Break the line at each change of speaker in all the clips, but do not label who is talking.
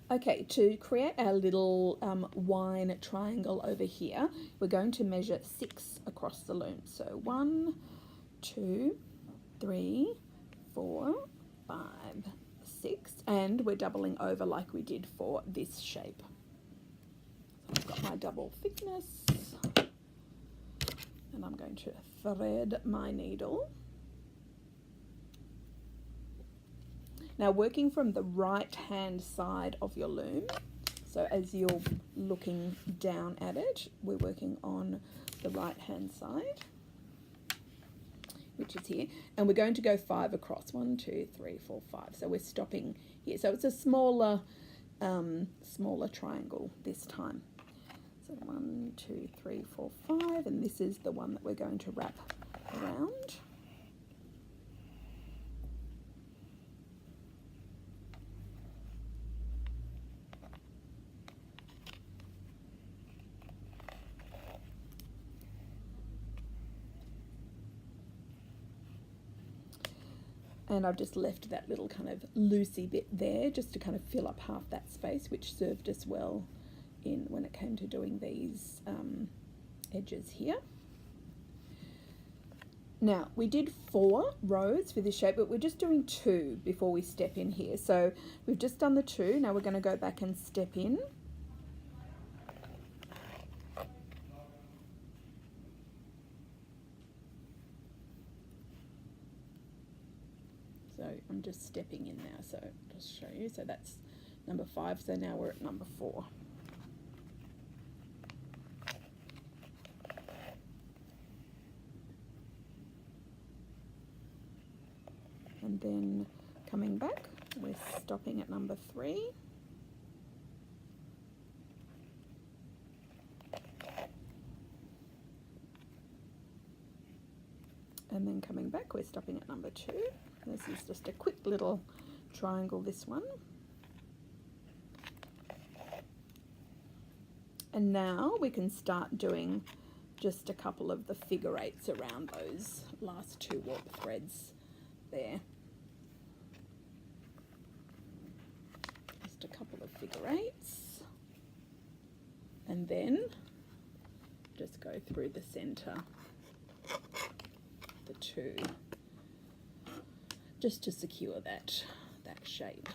Okay, to create our little wine triangle over here, we're going to measure 6 across the loom. So 1, 2, 3, 4, 5, 6, and we're doubling over like we did for this shape. So I've got my double thickness, and I'm going to thread my needle. Now, working from the right hand side of your loom, so as you're looking down at it, we're working on the right hand side, which is here, and we're going to go 5 across. 1, 2, 3, 4, 5. So we're stopping here. So it's a smaller triangle this time. So 1, 2, 3, 4, 5, and this is the one that we're going to wrap around. And I've just left that little kind of loosey bit there just to kind of fill up half that space, which served us well when it came to doing these edges here. Now, we did 4 rows for this shape, but we're just doing 2 before we step in here. So we've just done the 2. Now we're going to go back and step in. So I'm just stepping in now, so I'll just show you. So that's number 5, so now we're at number 4. And then coming back, we're stopping at number 3. And then coming back, we're stopping at number 2. This is just a quick little triangle, this one. And now we can start doing just a couple of the figure 8s around those last 2 warp threads there. Just a couple of figure 8s. And then just go through the center, the 2. Just to secure that shape.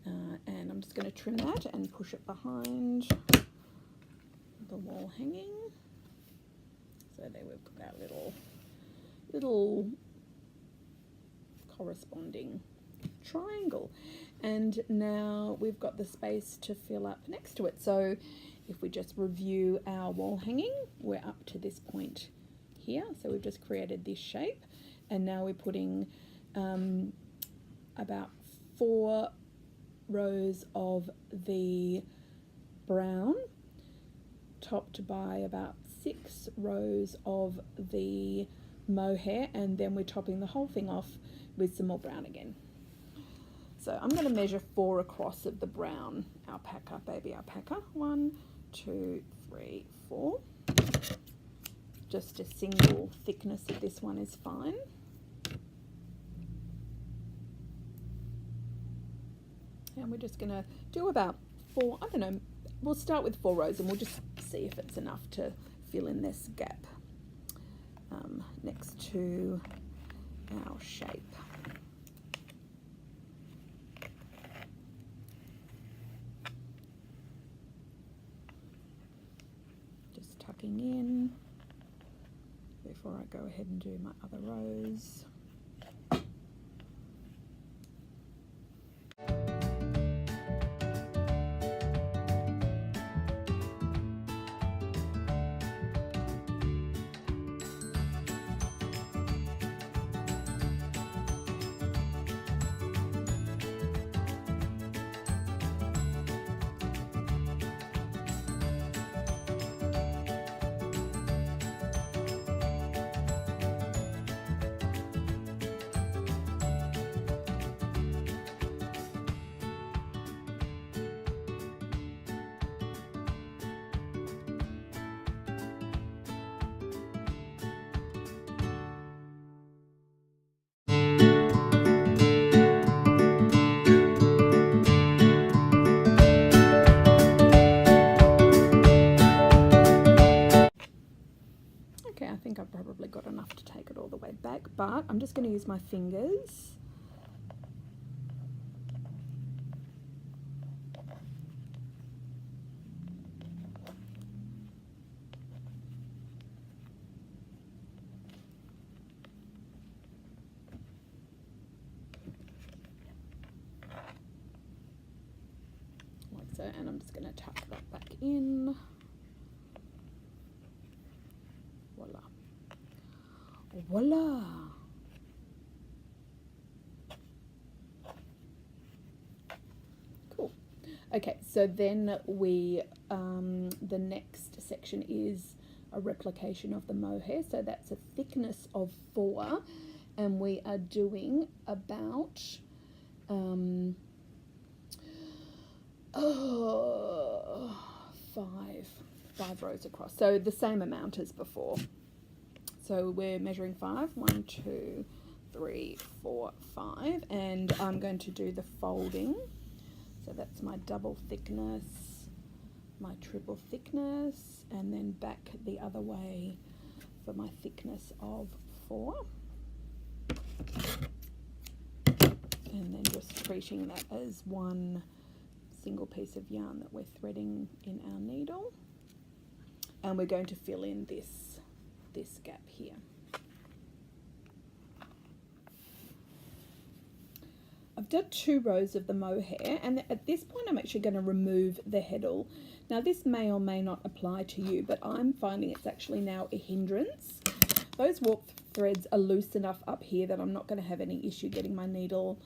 And I'm just going to trim that and push it behind the wall hanging. So there we've got our little corresponding triangle. And now we've got the space to fill up next to it. So if we just review our wall hanging, we're up to this point here. So we've just created this shape, and now we're putting about 4 rows of the brown, topped by about 6 rows of the mohair, and then we're topping the whole thing off with some more brown again. So I'm going to measure 4 across of the brown alpaca, baby alpaca. 1, 2, 3, 4. Just a single thickness of this one is fine. And we're just going to do about 4, I don't know, we'll start with 4 rows and we'll just see if it's enough to fill in this gap next to our shape. Just tucking in before I go ahead and do my other rows. I'm just going to use my fingers. Like so, and I'm just going to tuck that back in. Voila. Voila. Cool. Okay, so then we, the next section is a replication of the mohair. So that's a thickness of 4, and we are doing about, 5 rows across. So the same amount as before. So we're measuring 5. 1, 2, 3, 4, 5, and I'm going to do the folding. So that's my double thickness, my triple thickness, and then back the other way for my thickness of 4. And then just treating that as one single piece of yarn that we're threading in our needle. And we're going to fill in this gap here. I've done 2 rows of the mohair, and at this point I'm actually going to remove the heddle. Now this may or may not apply to you, but I'm finding it's actually now a hindrance. Those warp threads are loose enough up here that I'm not going to have any issue getting my needle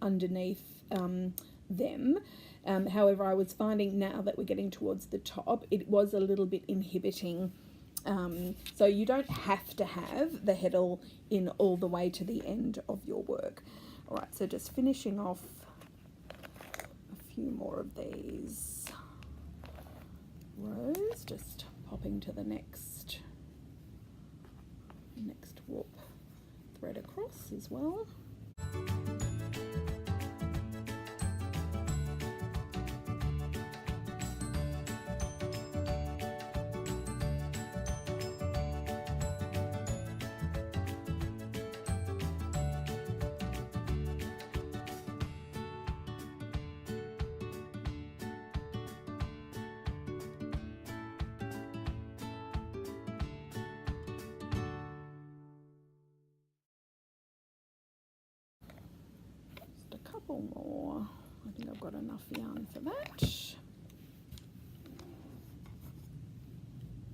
underneath them. However, I was finding now that we're getting towards the top, it was a little bit inhibiting. So you don't have to have the heddle in all the way to the end of your work. All right, so just finishing off a few more of these rows, just popping to the next warp thread across as well. Couple more. I think I've got enough yarn for that.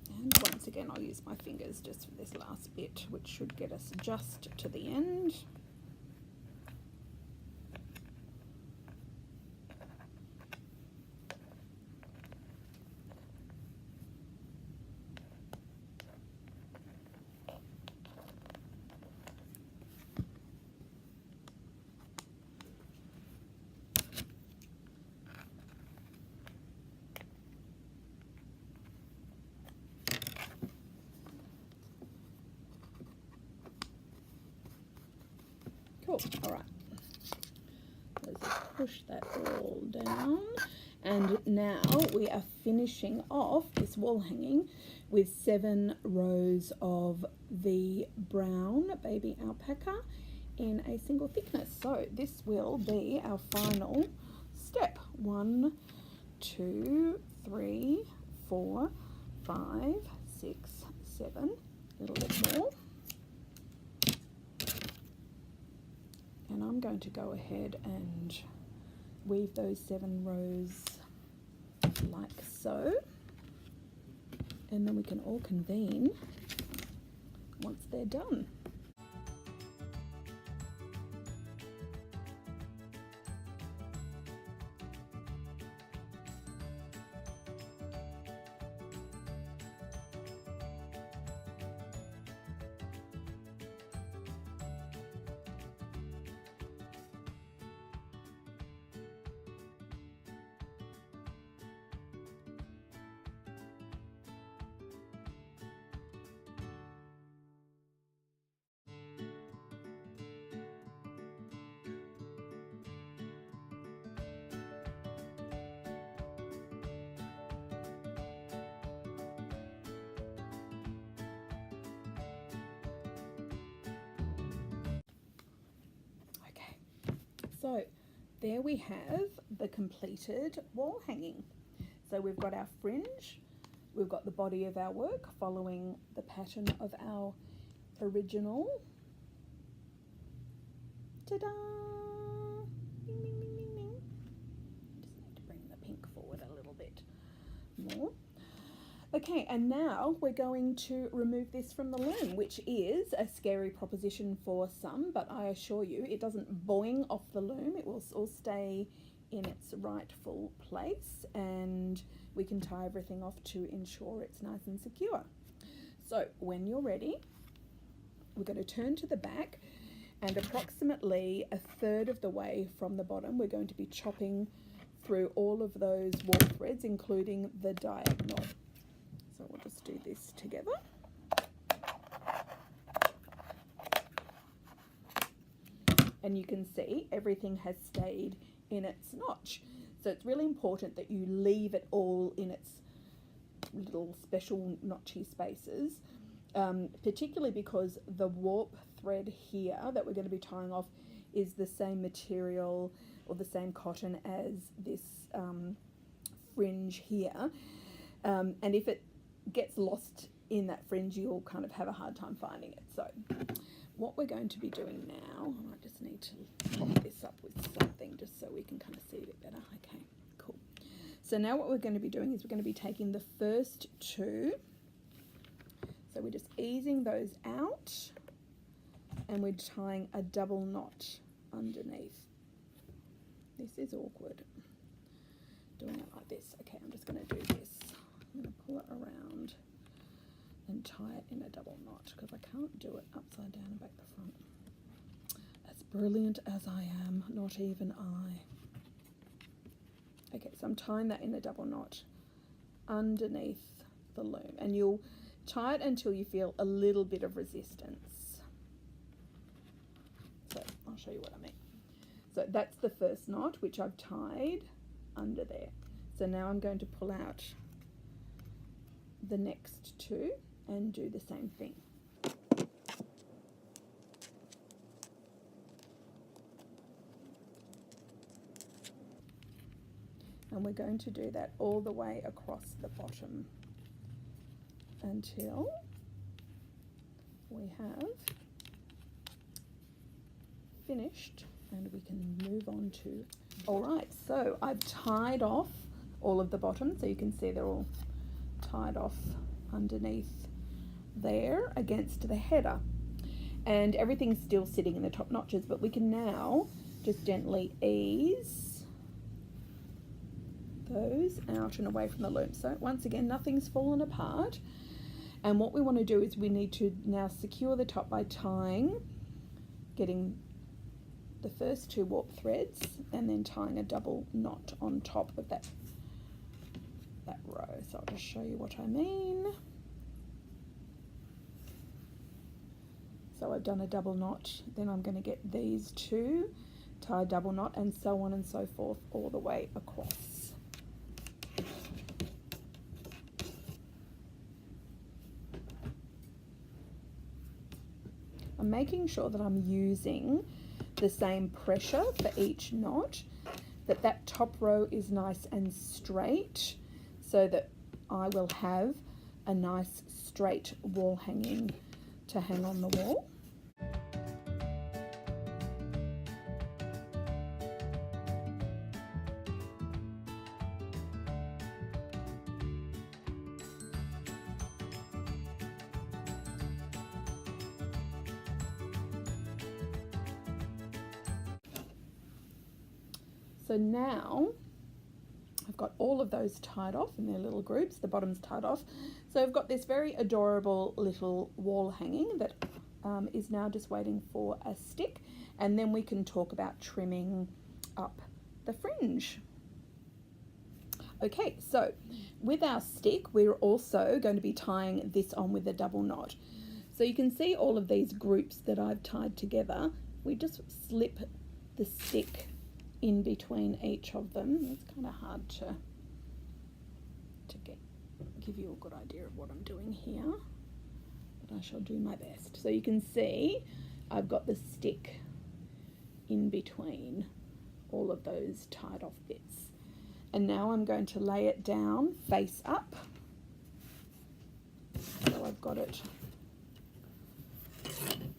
And once again, I'll use my fingers just for this last bit, which should get us just to the end. Cool. All right. Let's just push that all down. And now we are finishing off this wall hanging with 7 rows of the brown baby alpaca in a single thickness. So this will be our final step. 1, 2, 3, 4, 5, 6, 7. A little bit more. And I'm going to go ahead and weave those 7 rows like so, and then we can all convene once they're done. So there we have the completed wall hanging. So we've got our fringe, we've got the body of our work following the pattern of our original. Ta-da! Ding, ding, ding, ding, ding. Just need to bring the pink forward a little bit more. Okay, and now we're going to remove this from the loom, which is a scary proposition for some, but I assure you it doesn't boing off the loom. It will all stay in its rightful place, and we can tie everything off to ensure it's nice and secure. So when you're ready, we're going to turn to the back, and approximately a third of the way from the bottom, we're going to be chopping through all of those wool threads, including the diagonal. So we'll just do this together. And you can see everything has stayed in its notch. So it's really important that you leave it all in its little special notchy spaces, particularly because the warp thread here that we're going to be tying off is the same material or the same cotton as this fringe here. And if it gets lost in that fringe, you'll kind of have a hard time finding it. So what we're going to be doing now, I just need to pop this up with something just so we can kind of see a bit better. Okay, cool. So now what we're going to be doing is we're going to be taking the first two, so we're just easing those out, and we're tying a double knot underneath. This is awkward, doing it like this. Okay, I'm just going to do this. I'm going to pull it around and tie it in a double knot because I can't do it upside down and back the front. As brilliant as I am, not even I. Okay, so I'm tying that in a double knot underneath the loom, and you'll tie it until you feel a little bit of resistance. So I'll show you what I mean. So that's the first knot, which I've tied under there. So now I'm going to pull out the next two and do the same thing. And we're going to do that all the way across the bottom until we have finished, and we can move on to, all right, so I've tied off all of the bottom, so you can see they're all tied off underneath there against the header, and everything's still sitting in the top notches, but we can now just gently ease those out and away from the loom. So once again, nothing's fallen apart, and what we want to do is we need to now secure the top by getting the first two warp threads and then tying a double knot on top of that row. So I'll just show you what I mean. So I've done a double knot, then I'm going to get these two, tie a double knot, and so on and so forth all the way across. I'm making sure that I'm using the same pressure for each knot, that top row is nice and straight, so that I will have a nice straight wall hanging to hang on the wall. So now I've got all of those tied off in their little groups, the bottom's tied off. So I've got this very adorable little wall hanging that is now just waiting for a stick, and then we can talk about trimming up the fringe. Okay, so with our stick, we're also going to be tying this on with a double knot. So you can see all of these groups that I've tied together. We just slip the stick in between each of them. It's kind of hard to give you a good idea of what I'm doing here, but I shall do my best. So you can see I've got the stick in between all of those tied off bits. And now I'm going to lay it down face up. So I've got it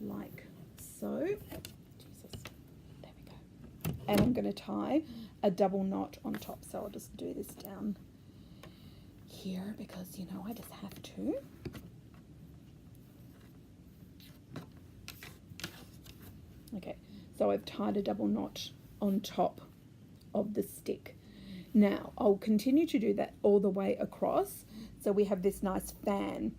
like so. Jesus, there we go. And I'm going to tie a double knot on top. So I'll just do this down here because, you know, I just have to. Okay, so I've tied a double knot on top of the stick. Now I'll continue to do that all the way across. So we have this nice fan,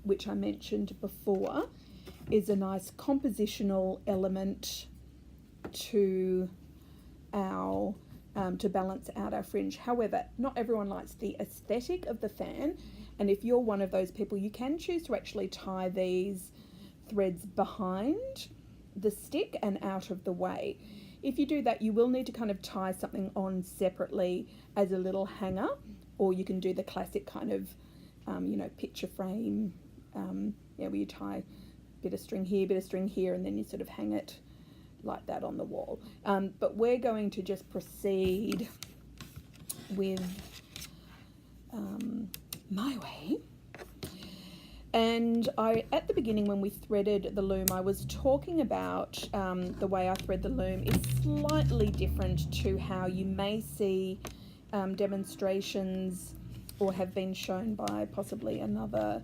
which I mentioned before, is a nice compositional element to our to balance out our fringe. However, not everyone likes the aesthetic of the fan, and if you're one of those people, you can choose to actually tie these threads behind the stick and out of the way. If you do that, you will need to kind of tie something on separately as a little hanger, or you can do the classic kind of you know, picture frame, yeah, where you tie a bit of string here, and then you sort of hang it like that on the wall. But we're going to just proceed with my way. And at the beginning when we threaded the loom, I was talking about the way I thread the loom is slightly different to how you may see demonstrations or have been shown by possibly another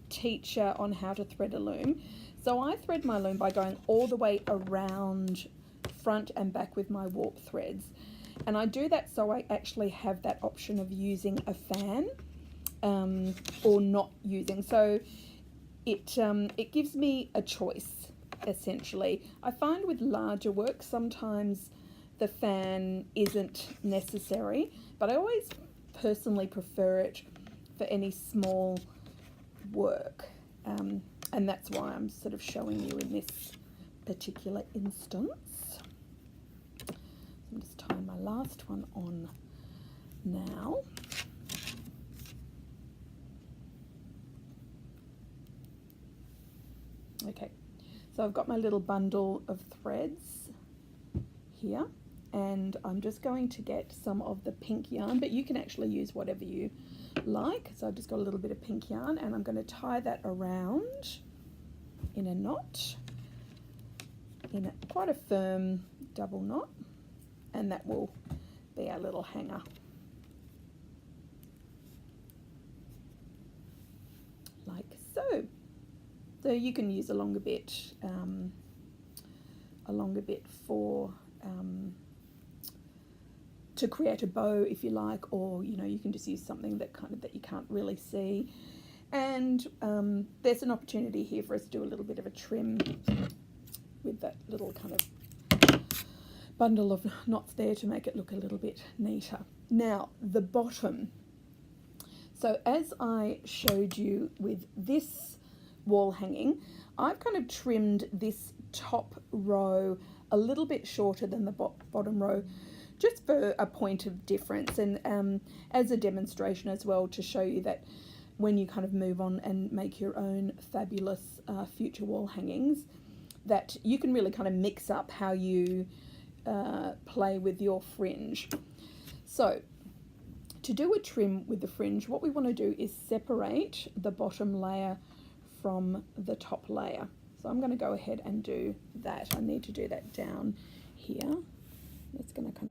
teacher on how to thread a loom. So I thread my loom by going all the way around front and back with my warp threads. And I do that so I actually have that option of using a fan or not using. So it gives me a choice, essentially. I find with larger work sometimes the fan isn't necessary, but I always personally prefer it for any small work. And that's why I'm sort of showing you in this particular instance. So I'm just tying my last one on now. Okay, so I've got my little bundle of threads here, and I'm just going to get some of the pink yarn, but you can actually use whatever you like. So I've just got a little bit of pink yarn, and I'm going to tie that around in a knot, in quite a firm double knot, and that will be our little hanger. Like so. So you can use a longer bit for to create a bow if you like, or you know, you can just use something that that you can't really see. And there's an opportunity here for us to do a little bit of a trim with that little kind of bundle of knots there to make it look a little bit neater. Now the bottom. So as I showed you with this wall hanging, I've kind of trimmed this top row a little bit shorter than the bottom row, just for a point of difference, and as a demonstration as well, to show you that when you kind of move on and make your own fabulous future wall hangings, that you can really kind of mix up how you play with your fringe. So to do a trim with the fringe, what we want to do is separate the bottom layer from the top layer. So I'm going to go ahead and do that. I need to do that down here. That's going to come.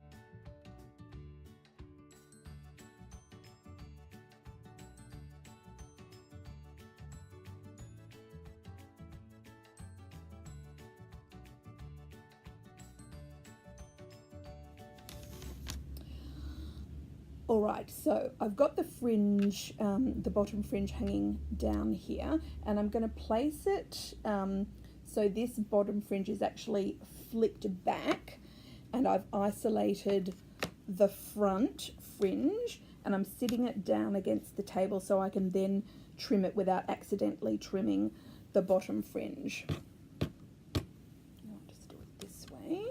Alright, so I've got the fringe, the bottom fringe hanging down here, and I'm going to place it so this bottom fringe is actually flipped back, and I've isolated the front fringe, and I'm sitting it down against the table so I can then trim it without accidentally trimming the bottom fringe. I'll just do it this way.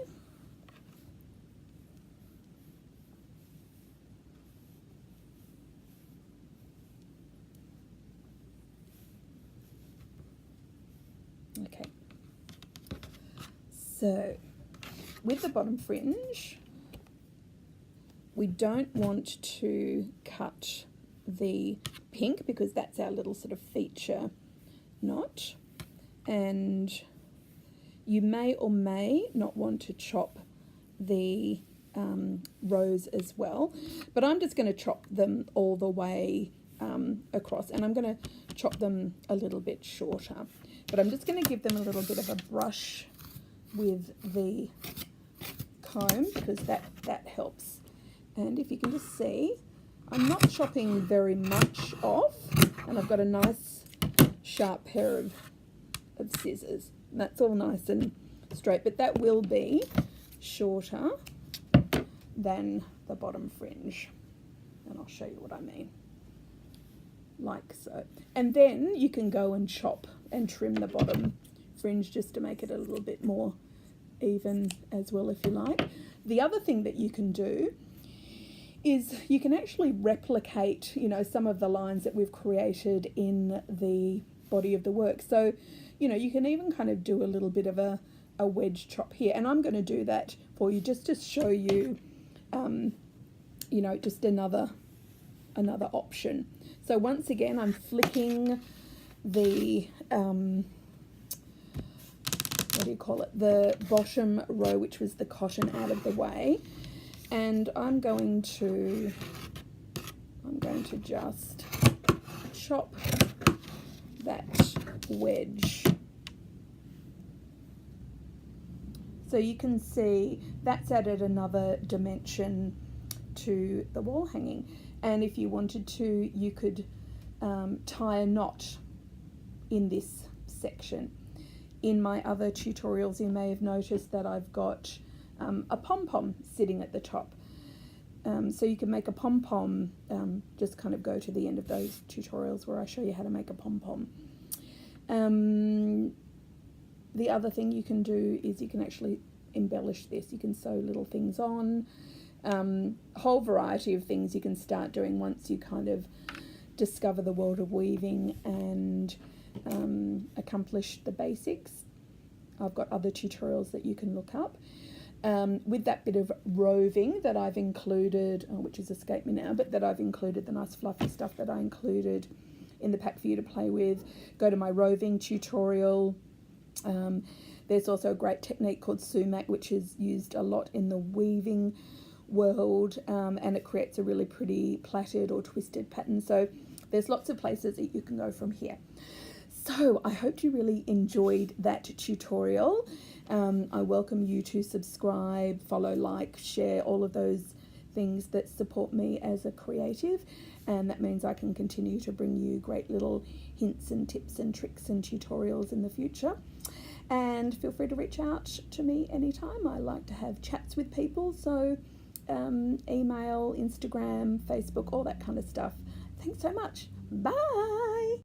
Okay, so with the bottom fringe, we don't want to cut the pink because that's our little sort of feature knot, and you may or may not want to chop the rows as well, but I'm just going to chop them all the way across, and I'm going to chop them a little bit shorter, but I'm just going to give them a little bit of a brush with the comb because that helps. And if you can just see, I'm not chopping very much off, and I've got a nice sharp pair of scissors. And that's all nice and straight, but that will be shorter than the bottom fringe. And I'll show you what I mean. Like so. And then you can go and chop and trim the bottom fringe just to make it a little bit more even as well, if you like. The other thing that you can do is you can actually replicate, you know, some of the lines that we've created in the body of the work. So, you know, you can even kind of do a little bit of a wedge chop here, and I'm going to do that for you just to show you, you know, just another option. So once again, I'm flicking the what do you call it, the bottom row, which was the cotton, out of the way, and I'm going to just chop that wedge. So you can see that's added another dimension to the wall hanging, and if you wanted to, you could tie a knot in this section. In my other tutorials, you may have noticed that I've got a pom-pom sitting at the top. So you can make a pom-pom, just kind of go to the end of those tutorials where I show you how to make a pom-pom. The other thing you can do is you can actually embellish this. You can sew little things on, a whole variety of things you can start doing once you kind of discover the world of weaving and accomplish the basics. I've got other tutorials that you can look up. With that bit of roving that I've included, which has escaped me now, but that I've included, the nice fluffy stuff that I included in the pack for you to play with, go to my roving tutorial. There's also a great technique called Sumac, which is used a lot in the weaving world, and it creates a really pretty plaited or twisted pattern. So there's lots of places that you can go from here. So I hope you really enjoyed that tutorial. I welcome you to subscribe, follow, like, share, all of those things that support me as a creative, and that means I can continue to bring you great little hints and tips and tricks and tutorials in the future. And feel free to reach out to me anytime. I like to have chats with people, so email, Instagram, Facebook, all that kind of stuff. Thanks so much. Bye.